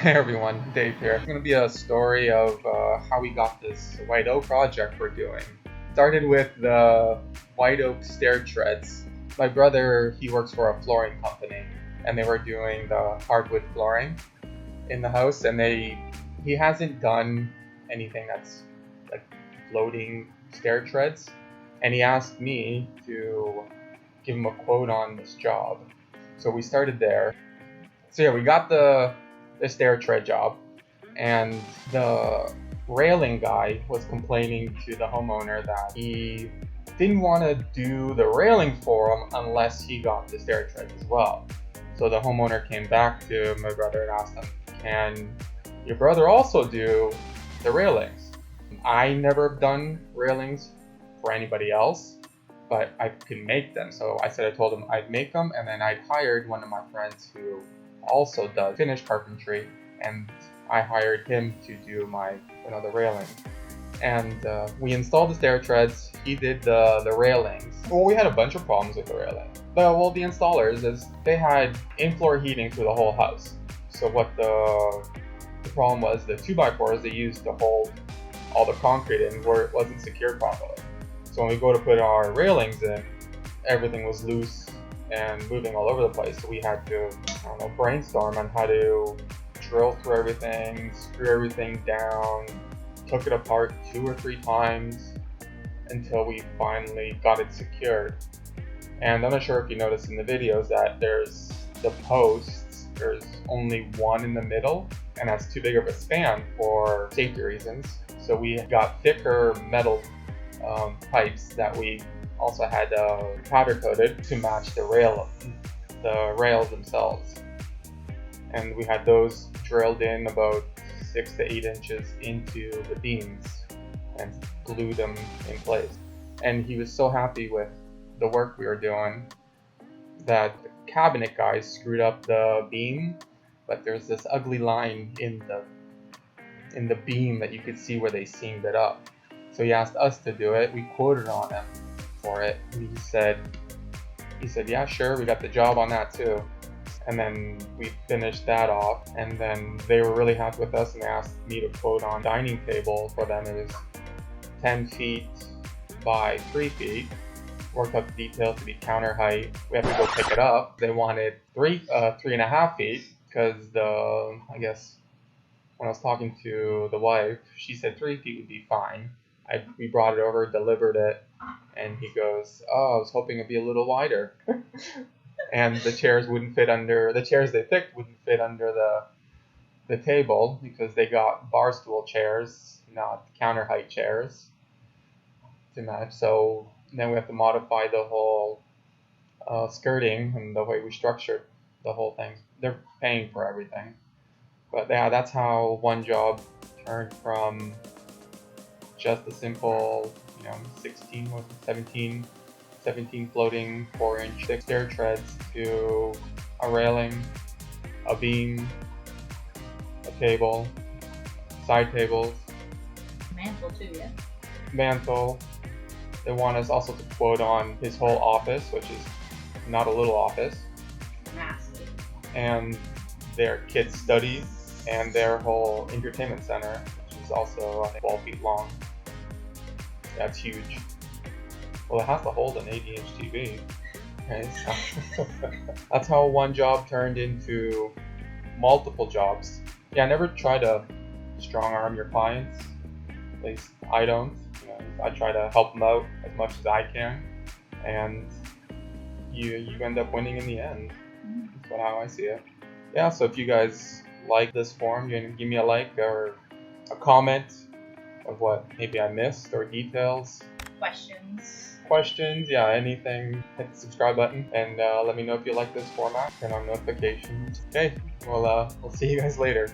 Hey everyone, Dave here. It's going to be a story of how we got this white oak project we're doing. Started with the white oak stair treads. My brother, he works for a flooring company, and they were doing the hardwood flooring in the house, and he hasn't done anything that's like floating stair treads, and he asked me to give him a quote on this job. So we started there. So yeah, we got the stair tread job, and the railing guy was complaining to the homeowner that he didn't want to do the railing for him unless he got the stair treads as well. So the homeowner came back to my brother and asked him, "Can your brother also do the railings?" I never have done railings for anybody else, but I can make them. So I told him I'd make them, and then I'd hired one of my friends who also does finish carpentry, and I hired him to do the railing. And we installed the stair treads. He did the railings. Well, we had a bunch of problems with the railing. The installers is they had in-floor heating through the whole house. So what the problem was, the 2x4s they used to hold all the concrete in where it wasn't secured properly. So when we go to put our railings in, everything was loose and moving all over the place. So we had to, brainstorm on how to drill through everything, screw everything down, took it apart 2 or 3 times until we finally got it secured. And I'm not sure if you noticed in the videos that there's the posts, there's only one in the middle, and that's too big of a span for safety reasons. So we got thicker metal pipes that we also had powder coated to match the rails themselves, and we had those drilled in about 6 to 8 inches into the beams and glued them in place. And he was so happy with the work we were doing that the cabinet guys screwed up the beam, but there's this ugly line in the beam that you could see where they seamed it up. So he asked us to do it. We quoted on him for it, and he said, yeah, sure, we got the job on that too. And then we finished that off, and then they were really happy with us, and they asked me to quote on dining table for them. It was 10 feet by 3 feet. Worked out the details to be counter height. We have to go pick it up. They wanted 3.5 feet, because I guess when I was talking to the wife, she said 3 feet would be fine. We brought it over, delivered it, and he goes, "Oh, I was hoping it'd be a little wider." And the chairs they picked wouldn't fit under the table because they got bar stool chairs, not counter height chairs to match. So then we have to modify the whole skirting and the way we structured the whole thing. They're paying for everything. But yeah, that's how one job turned from just a simple, 17 floating 4-inch thick stair treads to a railing, a beam, a table, side tables, mantle too, yeah. mantle. They want us also to quote on his whole office, which is not a little office, Massive. and their kids' study, and their whole entertainment center, which is also 12 feet long. That's huge. Well, it has to hold an 80-inch TV. Okay, so that's how one job turned into multiple jobs. Yeah, never try to strong arm your clients. At least I don't. I try to help them out as much as I can, and you end up winning in the end. That's how I see it. Yeah, so if you guys like this form, you can give me a like or a comment of what maybe I missed or details. Questions, yeah, anything. Hit the subscribe button and let me know if you like this format. Turn on notifications. Okay, well, we'll see you guys later.